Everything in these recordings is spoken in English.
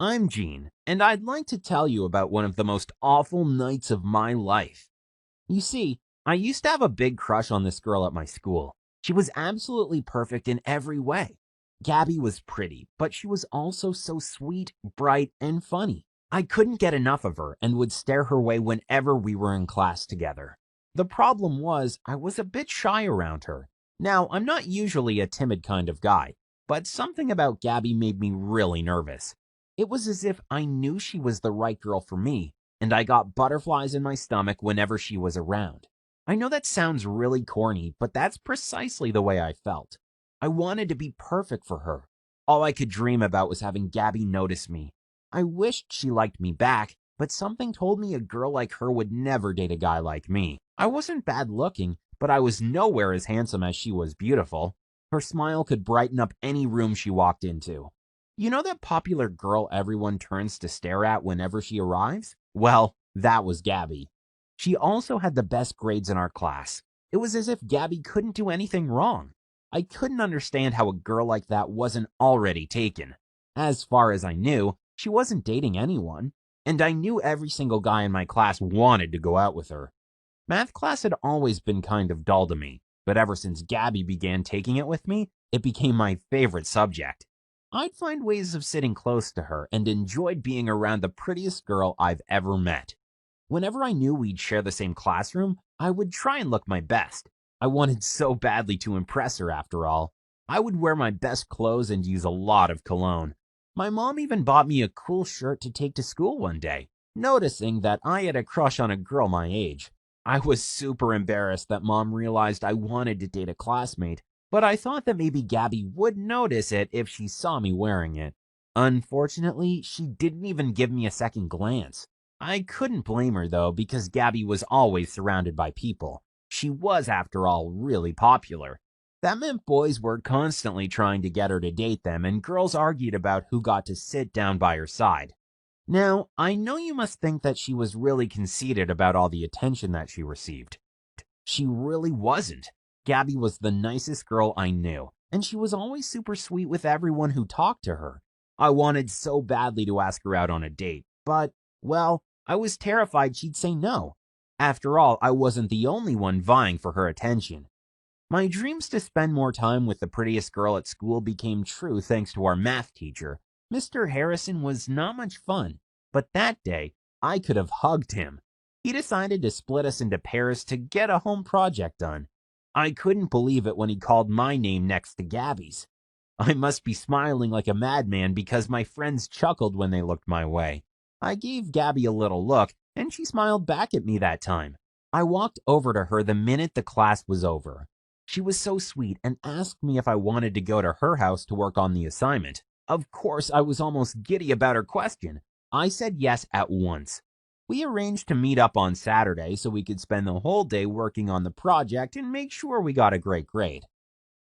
I'm Gene, and I'd like to tell you about one of the most awful nights of my life. You see, I used to have a big crush on this girl at my school. She was absolutely perfect in every way. Gabby was pretty, but she was also so sweet, bright, and funny. I couldn't get enough of her and would stare her way whenever we were in class together. The problem was, I was a bit shy around her. Now, I'm not usually a timid kind of guy, but something about Gabby made me really nervous. It was as if I knew she was the right girl for me, and I got butterflies in my stomach whenever she was around. I know that sounds really corny, but that's precisely the way I felt. I wanted to be perfect for her. All I could dream about was having Gabby notice me. I wished she liked me back, but something told me a girl like her would never date a guy like me. I wasn't bad looking, but I was nowhere as handsome as she was beautiful. Her smile could brighten up any room she walked into. You know that popular girl everyone turns to stare at whenever she arrives? Well, that was Gabby. She also had the best grades in our class. It was as if Gabby couldn't do anything wrong. I couldn't understand how a girl like that wasn't already taken. As far as I knew, she wasn't dating anyone, and I knew every single guy in my class wanted to go out with her. Math class had always been kind of dull to me, but ever since Gabby began taking it with me, it became my favorite subject. I'd find ways of sitting close to her and enjoyed being around the prettiest girl I've ever met. Whenever I knew we'd share the same classroom, I would try and look my best. I wanted so badly to impress her after all. I would wear my best clothes and use a lot of cologne. My mom even bought me a cool shirt to take to school one day, noticing that I had a crush on a girl my age. I was super embarrassed that mom realized I wanted to date a classmate, but I thought that maybe Gabby would notice it if she saw me wearing it. Unfortunately, she didn't even give me a second glance. I couldn't blame her though, because Gabby was always surrounded by people. She was, after all, really popular. That meant boys were constantly trying to get her to date them, and girls argued about who got to sit down by her side. Now, I know you must think that she was really conceited about all the attention that she received. She really wasn't. Gabby was the nicest girl I knew, and she was always super sweet with everyone who talked to her. I wanted so badly to ask her out on a date, but, well, I was terrified she'd say no. After all, I wasn't the only one vying for her attention. My dreams to spend more time with the prettiest girl at school became true thanks to our math teacher. Mr. Harrison was not much fun, but that day I could have hugged him. He decided to split us into pairs to get a home project done. I couldn't believe it when he called my name next to Gabby's. I must be smiling like a madman because my friends chuckled when they looked my way. I gave Gabby a little look, and she smiled back at me that time. I walked over to her the minute the class was over. She was so sweet and asked me if I wanted to go to her house to work on the assignment. Of course, I was almost giddy about her question. I said yes at once. We arranged to meet up on Saturday so we could spend the whole day working on the project and make sure we got a great grade.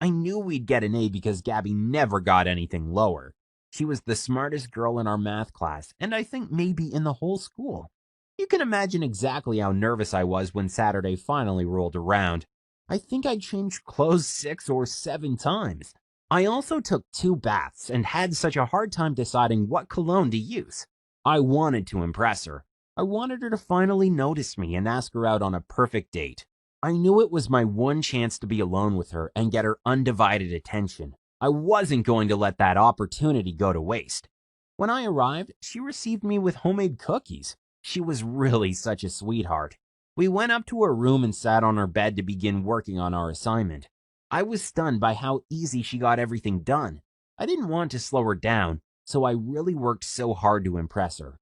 I knew we'd get an A because Gabby never got anything lower. She was the smartest girl in our math class, and I think maybe in the whole school. You can imagine exactly how nervous I was when Saturday finally rolled around. I think I changed clothes 6 or 7 times. I also took 2 baths and had such a hard time deciding what cologne to use. I wanted to impress her. I wanted her to finally notice me and ask her out on a perfect date. I knew it was my one chance to be alone with her and get her undivided attention. I wasn't going to let that opportunity go to waste. When I arrived, she received me with homemade cookies. She was really such a sweetheart. We went up to her room and sat on her bed to begin working on our assignment. I was stunned by how easy she got everything done. I didn't want to slow her down, so I really worked so hard to impress her.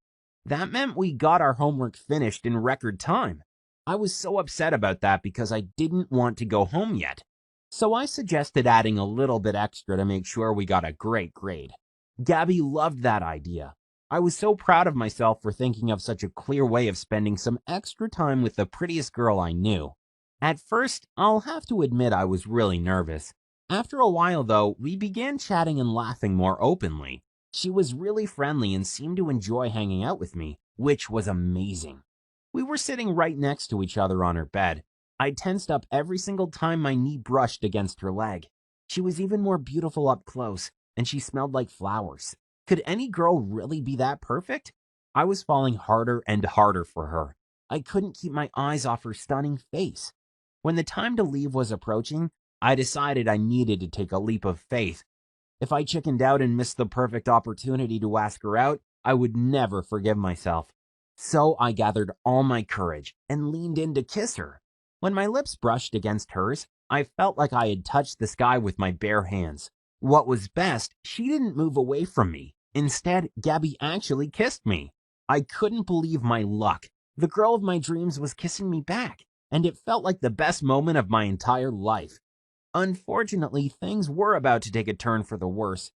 That meant we got our homework finished in record time. I was so upset about that because I didn't want to go home yet. So I suggested adding a little bit extra to make sure we got a great grade. Gabby loved that idea. I was so proud of myself for thinking of such a clear way of spending some extra time with the prettiest girl I knew. At first, I'll have to admit I was really nervous. After a while, though, we began chatting and laughing more openly. She was really friendly and seemed to enjoy hanging out with me, which was amazing. We were sitting right next to each other on her bed. I tensed up every single time my knee brushed against her leg. She was even more beautiful up close, and she smelled like flowers. Could any girl really be that perfect? I was falling harder and harder for her. I couldn't keep my eyes off her stunning face. When the time to leave was approaching, I decided I needed to take a leap of faith. If I chickened out and missed the perfect opportunity to ask her out, I would never forgive myself. So I gathered all my courage and leaned in to kiss her. When my lips brushed against hers, I felt like I had touched the sky with my bare hands. What was best, she didn't move away from me. Instead, Gabby actually kissed me. I couldn't believe my luck. The girl of my dreams was kissing me back, and it felt like the best moment of my entire life. Unfortunately, things were about to take a turn for the worse.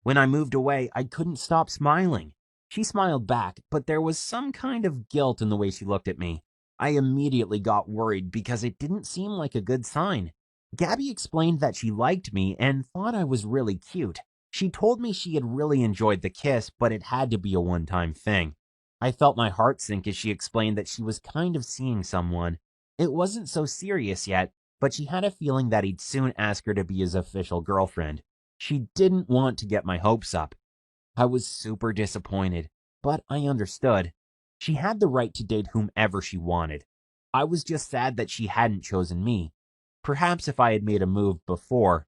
When I moved away, I couldn't stop smiling. She smiled back, but there was some kind of guilt in the way she looked at me. I immediately got worried because it didn't seem like a good sign. Gabby explained that she liked me and thought I was really cute. She told me she had really enjoyed the kiss, but it had to be a one-time thing. I felt my heart sink as she explained that she was kind of seeing someone. It wasn't so serious yet, but she had a feeling that he'd soon ask her to be his official girlfriend. She didn't want to get my hopes up. I was super disappointed, but I understood. She had the right to date whomever she wanted. I was just sad that she hadn't chosen me. Perhaps if I had made a move before.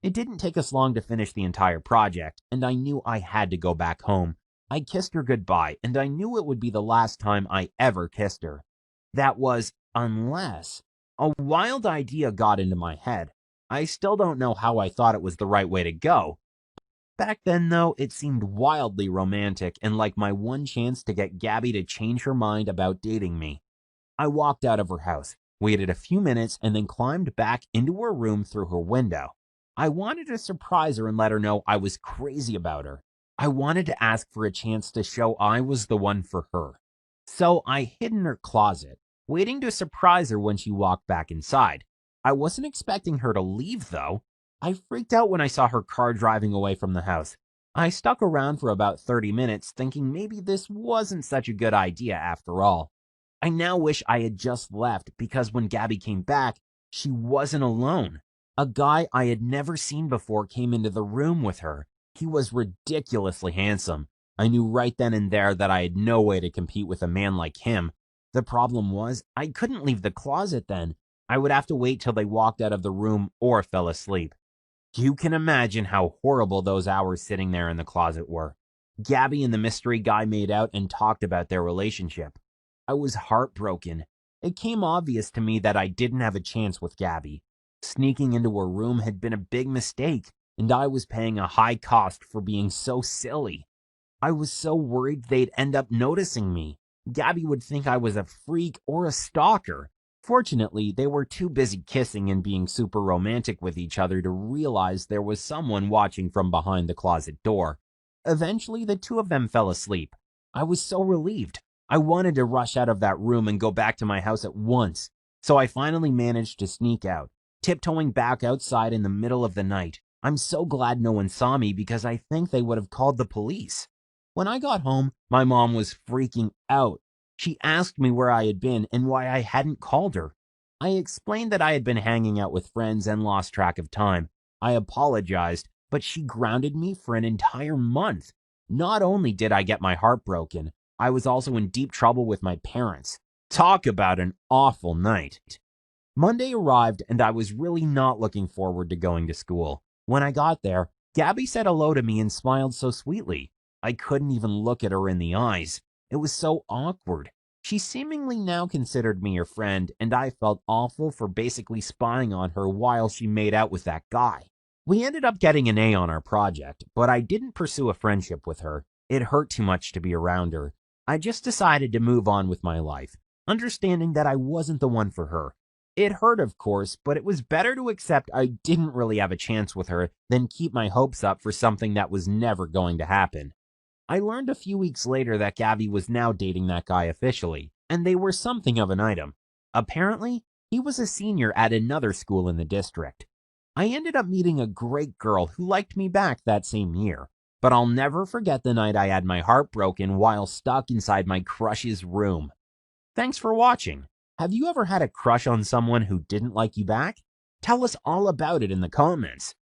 It didn't take us long to finish the entire project, and I knew I had to go back home. I kissed her goodbye, and I knew it would be the last time I ever kissed her. That was, unless a wild idea got into my head. I still don't know how I thought it was the right way to go. Back then, though, it seemed wildly romantic and like my one chance to get Gabby to change her mind about dating me. I walked out of her house, waited a few minutes, and then climbed back into her room through her window. I wanted to surprise her and let her know I was crazy about her. I wanted to ask for a chance to show I was the one for her. So I hid in her closet, waiting to surprise her when she walked back inside. I wasn't expecting her to leave, though. I freaked out when I saw her car driving away from the house. I stuck around for about 30 minutes, thinking maybe this wasn't such a good idea after all. I now wish I had just left because when Gabby came back, she wasn't alone. A guy I had never seen before came into the room with her. He was ridiculously handsome. I knew right then and there that I had no way to compete with a man like him. The problem was, I couldn't leave the closet then. I would have to wait till they walked out of the room or fell asleep. You can imagine how horrible those hours sitting there in the closet were. Gabby and the mystery guy made out and talked about their relationship. I was heartbroken. It came obvious to me that I didn't have a chance with Gabby. Sneaking into her room had been a big mistake, and I was paying a high cost for being so silly. I was so worried they'd end up noticing me. Gabby would think I was a freak or a stalker. Fortunately, they were too busy kissing and being super romantic with each other to realize there was someone watching from behind the closet door. Eventually, the two of them fell asleep. I was so relieved. I wanted to rush out of that room and go back to my house at once. So I finally managed to sneak out, tiptoeing back outside in the middle of the night. I'm so glad no one saw me because I think they would have called the police. When I got home, my mom was freaking out. She asked me where I had been and why I hadn't called her. I explained that I had been hanging out with friends and lost track of time. I apologized, but she grounded me for an entire month. Not only did I get my heart broken, I was also in deep trouble with my parents. Talk about an awful night. Monday arrived and I was really not looking forward to going to school. When I got there, Gabby said hello to me and smiled so sweetly. I couldn't even look at her in the eyes. It was so awkward. She seemingly now considered me her friend, and I felt awful for basically spying on her while she made out with that guy. We ended up getting an A on our project, but I didn't pursue a friendship with her. It hurt too much to be around her. I just decided to move on with my life, understanding that I wasn't the one for her. It hurt, of course, but it was better to accept I didn't really have a chance with her than keep my hopes up for something that was never going to happen. I learned a few weeks later that Gabby was now dating that guy officially, and they were something of an item. Apparently, he was a senior at another school in the district. I ended up meeting a great girl who liked me back that same year, but I'll never forget the night I had my heart broken while stuck inside my crush's room. Thanks for watching. Have you ever had a crush on someone who didn't like you back? Tell us all about it in the comments.